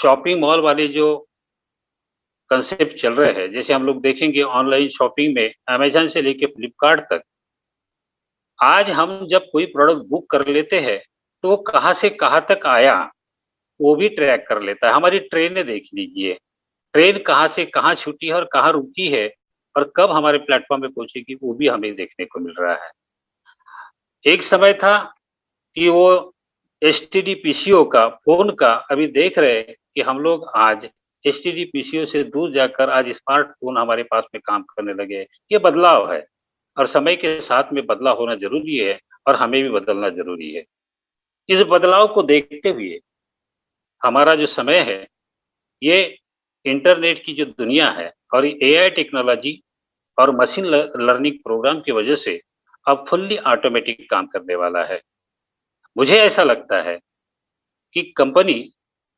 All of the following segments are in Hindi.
शॉपिंग मॉल वाले जो कंसेप्ट चल रहे हैं, जैसे हम लोग देखेंगे ऑनलाइन शॉपिंग में अमेज़न से लेके फ्लिपकार्ट तक, आज हम जब कोई प्रोडक्ट बुक कर लेते हैं, तो वो कहाँ से कहाँ तक आया, वो भी ट्रैक कर लेता है। हमारी ट्रेनें देख लीजिए, ट्रेन कहाँ से कहाँ छूटी है और कहाँ रुकी है और कब हमारे प्लेटफ़ॉर्म पे पहुँचेगी, वो भी हमें देखने को मिल रहा है। एक समय था कि वो एसटीडी पीसीओ का, फ़ोन का अभी देख रहे हैं कि हम लोग आज एसटीडी पीसीओ से दूर जाकर आज स्मार्टफ़ोन हमारे पास में काम करने लगे हैं। ये बदलाव है और समय के साथ में बदलाव होना ज़रूरी है और हमें भी बदलना ज़रूरी है। इस बदलाव को देखते हुए हमारा जो समय है, ये इंटरनेट की जो दुनिया है और एआई टेक्नोलॉजी और मशीन लर्निंग प्रोग्राम की वजह से अब फुल्ली ऑटोमेटिक काम करने वाला है। मुझे ऐसा लगता है कि कंपनी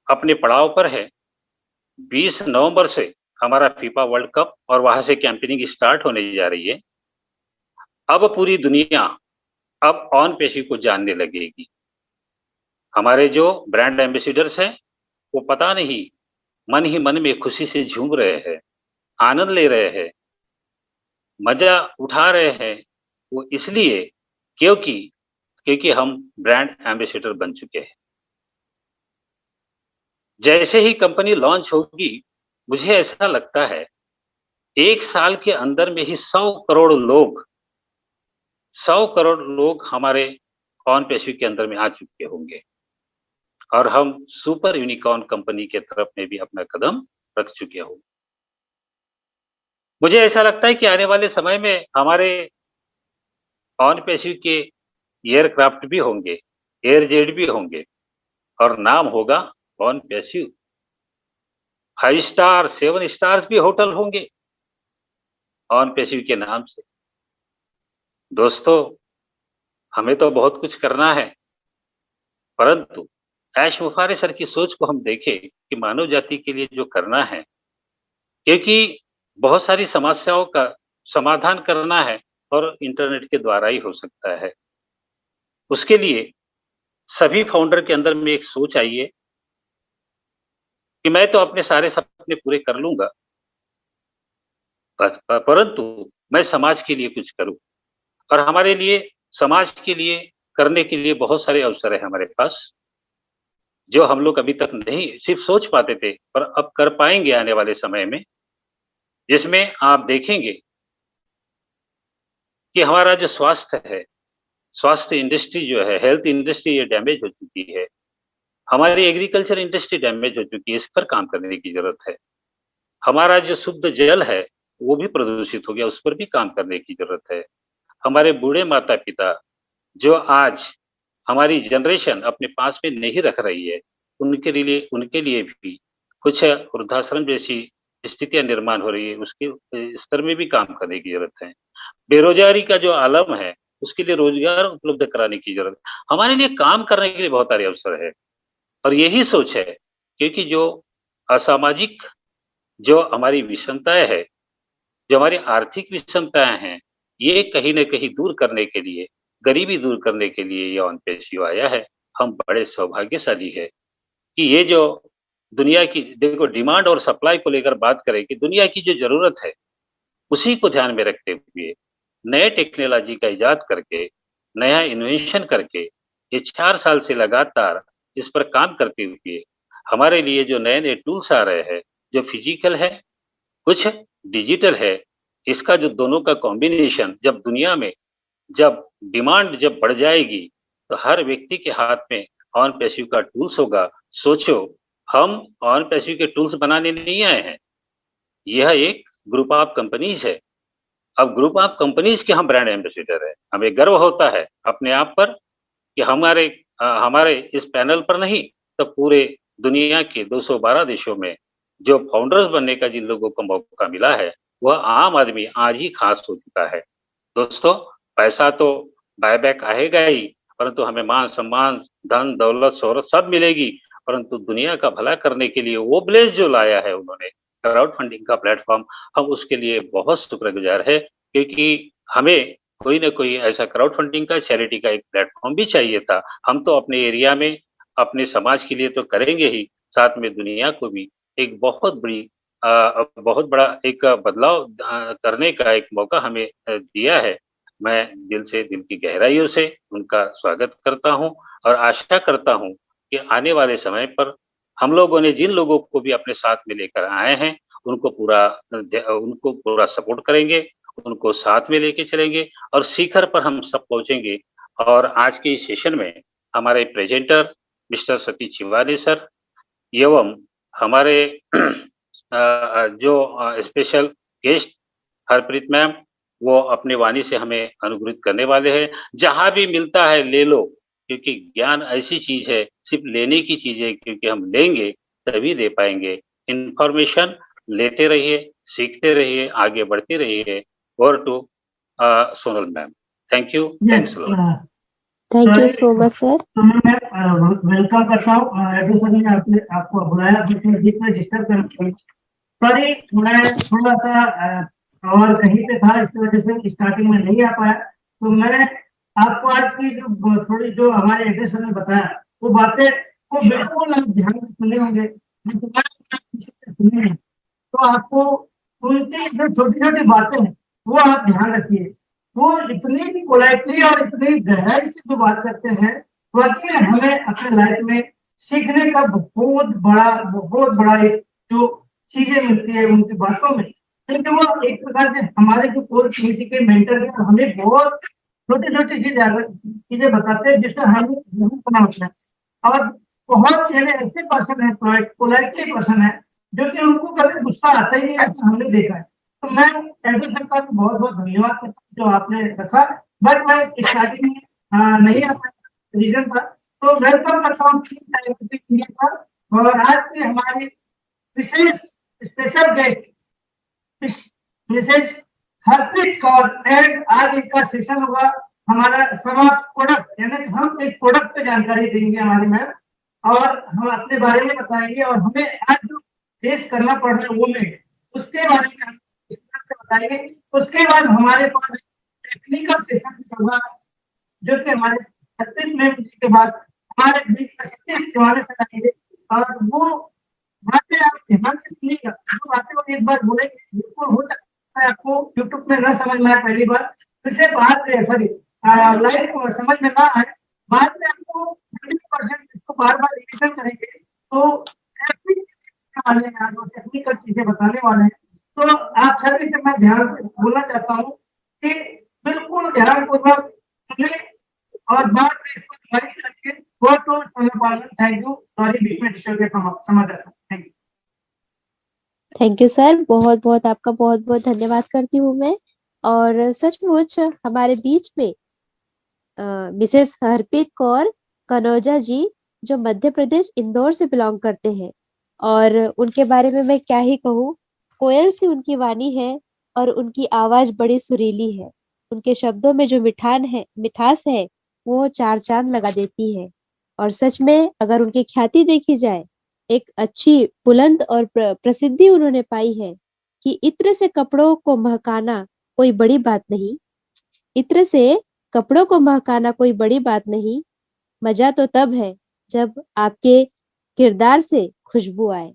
अपने पड़ाव पर है। 20 नवंबर से हमारा फीफा वर्ल्ड कप और वहाँ से कैंपेनिंग स्टार्ट होने जा रही है। अब पूरी दुनिया अब ऑन पेशी को जानने लगेगी। हमारे जो ब्रांड एम्बेसडर्स हैं, वो पता नहीं मन ही मन में खुशी से झूम रहे हैं, आनंद ले रहे हैं, मज़ा उठा रहे हैं। वो इसलिए क्योंकि क्योंकि हम ब्रांड एम्बेसडर बन चुके हैं। जैसे ही कंपनी लॉन्च होगी, मुझे ऐसा लगता है 1 साल के अंदर में ही 100 करोड़ लोग हमारे ऑन पेशी के अंदर में आ चुके होंगे और हम सुपर यूनिकॉर्न कंपनी के तरफ में भी अपना कदम रख चुके होंगे। मुझे ऐसा लगता है कि आने वाले समय में हमारे ऑन पेशी के एयरक्राफ्ट भी होंगे, एयरजेट भी होंगे और नाम होगा ऑन पेशी। 5 स्टार, 7 स्टार्स भी होटल होंगे ऑन पेशी के नाम से। दोस्तों, हमें तो बहुत कुछ करना है, परंतु ऐश मुफारे सर की सोच को हम देखें कि मानव जाति के लिए जो करना है, क्योंकि बहुत सारी समस्याओं का समाधान करना है और इंटरनेट के द्वारा ही हो सकता है। उसके लिए सभी फाउंडर के अंदर में एक सोच आई है कि मैं तो अपने सारे सपने पूरे कर लूँगा, परंतु मैं समाज के लिए कुछ करूँ और हमारे लिए समाज के लिए करने के लिए बहुत सारे अवसर हैं हमारे पास, जो हम लोग अभी तक नहीं सिर्फ़ सोच पाते थे, पर अब कर पाएँगे आने वाले समय में। जिसमें आप देखेंगे कि हमारा जो स्वास्थ्य है, स्वास्थ्य इंडस्ट्री जो है, हेल्थ इंडस्ट्री ये डैमेज हो चुकी है। हमारी एग्रीकल्चर इंडस्ट्री डैमेज हो चुकी है, इस पर काम करने की ज़रूरत है। हमारा जो शुद्ध जल है, वो भी प्रदूषित हो गया, उस पर भी काम करने की ज़रूरत है। हमारे बूढ़े माता-पिता जो आज हमारी जनरेशन अपने पास में नहीं रख रही है, उनके लिए भी कुछ वृद्धाश्रम जैसी स्थितियाँ निर्माण हो रही है, उसके स्तर में भी काम करने की ज़रूरत है। बेरोज़गारी का जो आलम है, उसके लिए रोज़गार उपलब्ध कराने की ज़रूरत है। हमारे लिए काम करने के लिए बहुत सारे अवसर हैं और यही सोच है, क्योंकि जो असामाजिक जो हमारी विषमताएँ हैं, जो हमारी आर्थिक विषमताएँ हैं, ये कहीं न कहीं दूर करने के लिए, गरीबी दूर करने के लिए ये ओन-पेशियो आया है। हम बड़े सौभाग्यशाली हैं कि ये जो दुनिया की देखो डिमांड और सप्लाई को लेकर बात करें कि दुनिया की जो ज़रूरत है, उसी को ध्यान में रखते हुए नए टेक्नोलॉजी का इजाद करके, नया इन्वेंशन करके, ये 4 साल से लगातार इस पर काम करते हुए, हमारे लिए जो नए-नए टूल्स आ रहे हैं, जो फिज़िकल है, कुछ डिजिटल है, इसका जो दोनों का कॉम्बिनेशन जब दुनिया में जब डिमांड जब बढ़ जाएगी, तो हर व्यक्ति के हाथ में ऑन पैसिव का टूल्स होगा। सोचो, हम ऑन पैसिव के टूल्स बनाने नहीं आए हैं, यह एक ग्रुप ऑफ कंपनीज़ है। अब ग्रुप ऑफ कंपनीज़ के हम ब्रांड एम्बेसडर हैं। हमें गर्व होता है अपने आप पर कि हमारे इस पैनल पर नहीं, तो पूरे दुनिया के 212 देशों में जो फाउंडर्स बनने का जिन लोगों को मौका मिला है, वह आम आदमी आज ही खास हो चुका है। दोस्तों, पैसा तो बाय-बैक आएगा ही, परंतु हमें मान-सम्मान, धन, दौलत, शोहरत सब मिलेगी, परंतु दुनिया का भला करने के लिए वो ब्लेस जो लाया है उन्होंने, क्राउड फंडिंग का प्लेटफ़ॉर्म, हम उसके लिए बहुत शुक्रगुज़ार हैं, क्योंकि हमें कोई न कोई ऐसा क्राउड फंडिंग का, चैरिटी का एक प्लेटफ़ॉर्म भी चाहिए था। हम तो अपने एरिया में, अपने समाज के लिए तो करेंगे ही, साथ में दुनिया को भी एक बहुत बड़ा एक बदलाव करने का एक मौका हमें दिया है। मैं दिल की गहराइयों से उनका स्वागत करता हूँ और आशा करता हूँ कि आने वाले समय पर हम लोगों ने जिन लोगों को भी अपने साथ में लेकर आए हैं, उनको पूरा सपोर्ट करेंगे, उनको साथ में लेके चलेंगे और शिखर पर हम सब पहुँचेंगे। और आज के इस सेशन में हमारे presenter mister Satish Shivani sir एवं हमारे जो स्पेशल गेस्ट हरप्रीत मैम, वो अपनी वाणी से हमें अनुग्रहित करने वाले हैं। जहाँ भी मिलता है ले लो, क्योंकि ज्ञान ऐसी चीज है, सिर्फ लेने की चीज है, क्योंकि हम लेंगे तभी दे पाएंगे। इंफॉर्मेशन लेते रहिए, सीखते रहिए, आगे बढ़ते रहिए। Over to Sonal ma'am. Thank you. Thanks a lot. Thank you so much sir. तो मैं वेलकम करता हूँ। सर ने आपको बुलाया, डिस्टर्ब कर, सॉरी मैं थोड़ा सा और कहीं पे था, इस वजह से स्टार्टिंग में नहीं आ पाया। तो मैं आपको आज की जो हमारे एड्रेस ने बताया वो बातें वो बिल्कुल आप ध्यान से सुने होंगे। तो आपको उनकी जो छोटी छोटी बातें हैं वो आप ध्यान रखिए। वो इतनी पोलाइटली और इतनी गहराई से जो बात करते हैं, वाकई हमें अपने लाइफ में सीखने का बहुत बड़ा एक जो चीजें मिलती है उनकी बातों में। क्योंकि वो एक प्रकार से हमारे जो कोर कमेटी के मेंटर है, हमें बहुत छोटी छोटी चीजें बताते हैं जिससे हमें बना होता है। और बहुत सारे ऐसे पर्सन है, पोलाइटली पर्सन है, जो कि उनको कभी गुस्सा आता ही नहीं, ऐसा हमने देखा है। तो मैं एडो सर का बहुत बहुत धन्यवाद करता हूँ जो आपने रखा। बट मैं स्टार्टिंग में नहीं आ पाया, रीजन था। तो वेलकम करता हूँ इंडिया पर। और आज के हमारे विशेष स्पेशल गेस्ट विशेष हरप्रीत कौर, एंड आज इनका सेशन होगा हमारा समा प्रोडक्ट, यानी हम एक प्रोडक्ट पे जानकारी देंगे हमारे मैम, और हम अपने बारे में बताएंगे और हमें आज जो फेस करना पड़ रहा है वो में उसके बारे में हम बताएंगे। उसके बाद हमारे पास टेक्निकल सेशन होगा जो कि हमारे 36 मिनट के बाद हमारे बीच में सतीश शिवानी सर आएंगे, और वो बातें आप ध्यान से सुनिएगा। जो बातें वो एक बार बोलेंगे, बिल्कुल हो सकता है आपको यूट्यूब में न समझ में आए पहली बार, फिर से बात सॉरी लाइव समझ में ना आए, बाद में आपको 100% इसको बार बार रिविजन करेंगे तो ऐसी टेक्निकल चीजें बताने वाले हैं। तो आप सभी से मैं ध्यान बोलना चाहता हूँ कि बिल्कुल ध्यानपूर्वक सुने और बाद में इसको रिवाइज करके वो तो थैंक यू। सॉरी बीच में डिस्टर्ब समझ आता हूँ। Thank you. Thank you sir, बहुत बहुत आपका बहुत बहुत धन्यवाद करती हूँ मैं। और सचमुच हमारे बीच में मिसेस हरप्रीत कौर कनौजा जी, जो मध्य प्रदेश इंदौर से बिलोंग करते हैं, और उनके बारे में मैं क्या ही कहूँ। कोयल सी उनकी वाणी है और उनकी आवाज बड़ी सुरीली है। उनके शब्दों में जो मिठास है वो चार चांद लगा देती है। और सच में अगर उनकी ख्याति देखी जाए, एक अच्छी बुलंद और प्रसिद्धि उन्होंने पाई है कि इत्र से कपड़ों को महकाना कोई बड़ी बात नहीं। इत्र से कपड़ों को महकाना कोई बड़ी बात नहीं, मजा तो तब है जब आपके किरदार से खुशबू आए।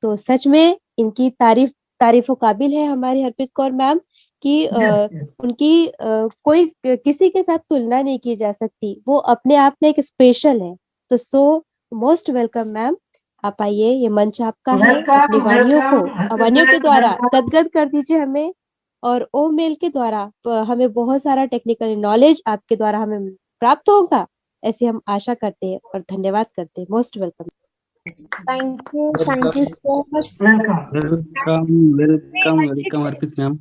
तो सच में इनकी तारीफों काबिल है हमारी हरप्रीत कौर मैम कि उनकी कोई किसी के साथ तुलना नहीं की जा सकती। वो अपने आप में एक स्पेशल है। तो सो मोस्ट वेलकम मैम, आप आइए, ये मंच आपका है। अपनी वाणियों के द्वारा सदगत कर दीजिए हमें, और ओ मेल के द्वारा हमें बहुत सारा टेक्निकल नॉलेज आपके द्वारा हमें प्राप्त होगा, ऐसे हम आशा करते हैं और धन्यवाद करते हैं। Most welcome. Thank you so much. Welcome Arpit ma'am.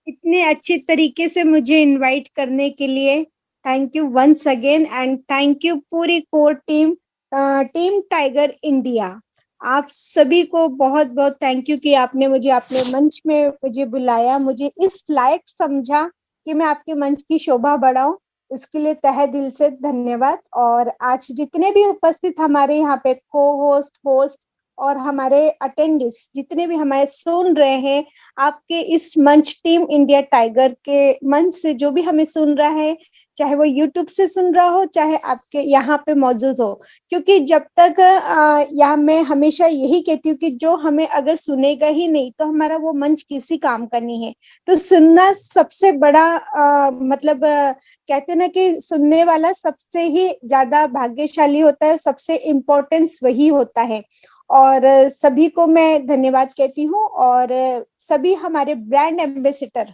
इतने अच्छे तरीके से मुझे इनवाइट करने के लिए thank you once again, and thank you पूरी कोर टीम टाइगर इंडिया। आप सभी को बहुत बहुत थैंक यू कि आपने मुझे अपने मंच में मुझे बुलाया, मुझे इस लायक समझा कि मैं आपके मंच की शोभा बढ़ाऊं। इसके लिए तहे दिल से धन्यवाद। और आज जितने भी उपस्थित हमारे यहाँ पे होस्ट और हमारे अटेंडेंट्स जितने भी हमारे सुन रहे हैं, आपके इस मंच टीम इंडिया टाइगर के मंच से जो भी हमें सुन रहा है, चाहे वो यूट्यूब से सुन रहा हो, चाहे आपके यहाँ पे मौजूद हो। क्योंकि जब तक यहाँ मैं हमेशा यही कहती हूँ कि जो हमें अगर सुनेगा ही नहीं तो हमारा वो मंच किसी काम का नहीं है। तो सुनना सबसे बड़ा मतलब कहते हैं ना कि सुनने वाला सबसे ही ज्यादा भाग्यशाली होता है, सबसे इम्पोर्टेंस वही होता है। और सभी को मैं धन्यवाद कहती हूँ, और सभी हमारे ब्रांड एम्बेसडर